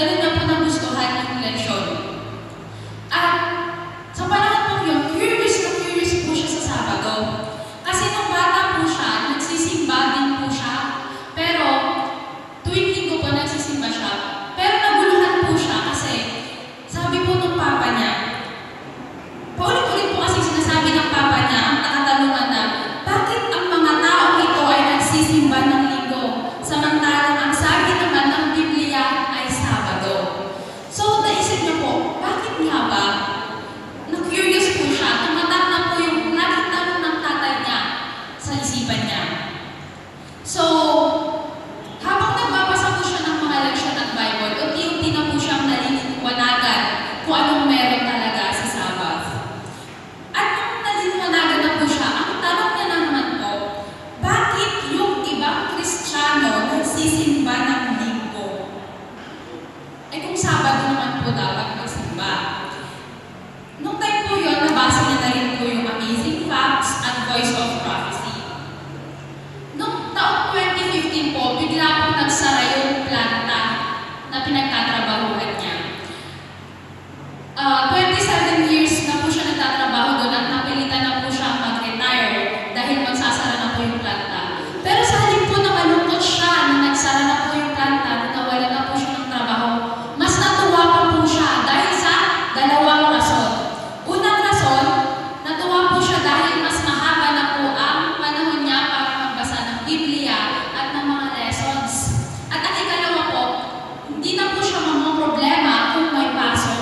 ganun niya po nagustuhan yung leksyon. At sa panahon po yun, curious na curious po siya sa Sabado. Kasi nung bata po siya, nagsisimba din po siya. Pero tuwing linggo po nagsisimba siya. Pero naguluhan po siya kasi sabi po ng papa niya, paulit-ulit po kasi sinasabi ng papa niya ang nakatanungan na, bakit ang mga taong ito ay nagsisimba ng linggo? Samantalang ang sabi naman ng Biblia ay Sabado. So, naisip niyo po, bakit nga ba? Na-curious po siya, tumatak na po yung laging tanong ng tatay niya sa isipan niya. So, habang nagbabasa po siya ng mga leksyon at Bible, unti-unti na po siyang naliliwanagan kung anong meron talaga sa Sabbath. At nung naliliwanagan na po siya, ang tanong niya na naman po, bakit yung ibang Kristiyano nagsisimba ng linggo? Eh kung Sabado naman po dapat magsimba. Nung time po yun, nabasa niya na rin po yung Amazing Facts at Voice of Prophecy. Noong taong 2015 po, bigla po nagsara yung planta na pinagtatrabahuhan niya. 27 years na po siya nagtatrabaho doon at napilitan na po siya mag-retire dahil magsasara na po yung planta. Pero sa halip po na malungkot siya na nagsara na po yung planta, na nawala na po siya ng trabaho, mas natuwa pa po siya dahil sa dalawang rason. Unang rason, natuwa po siya dahil mas mahaba na po ang panahon niya para magbasa ng Biblia at ng mga lessons. At ang ikalawa po, hindi na po siya problema kung may pasok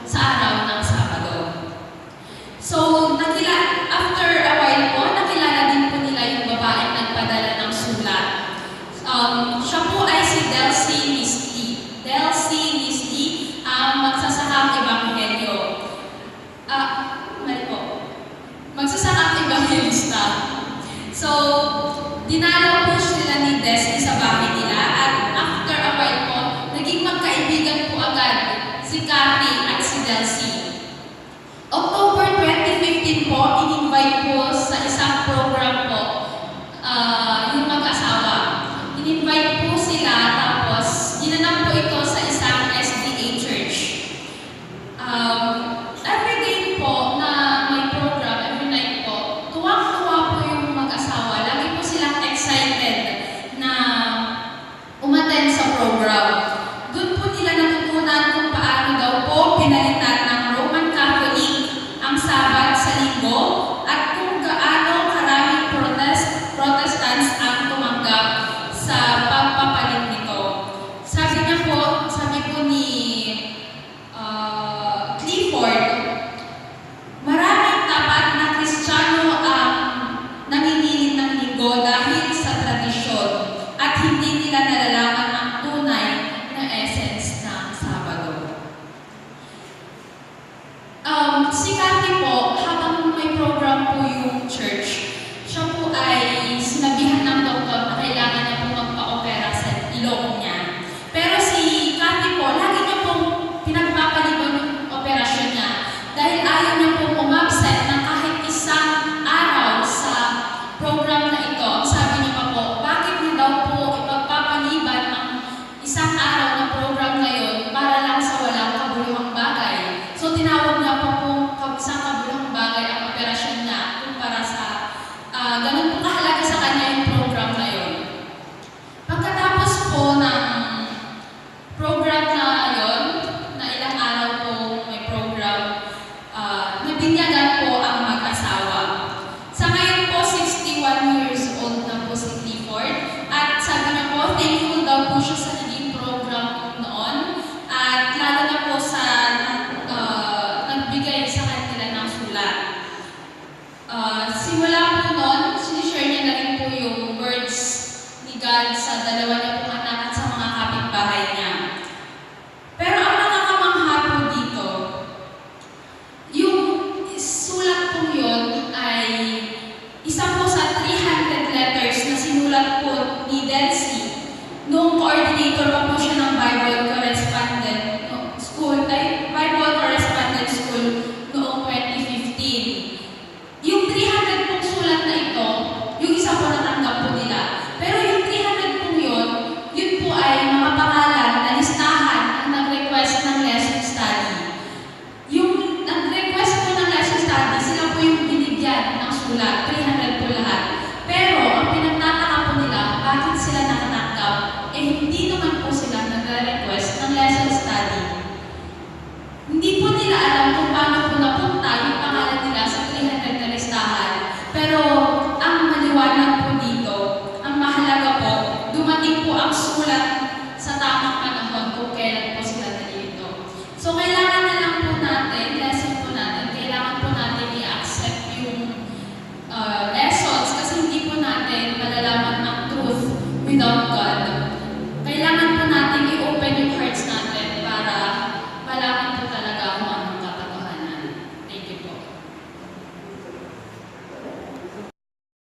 sa araw ng Sabado. So, after a while po, nakilala din po nila yung babaeng nagpadala ng sulat. Siya po ay si Delcy Nisley. Delcy Nisley, magsasakang ebanghelyo. Mali po. Magsasakang ebanghelista. So, dinalaw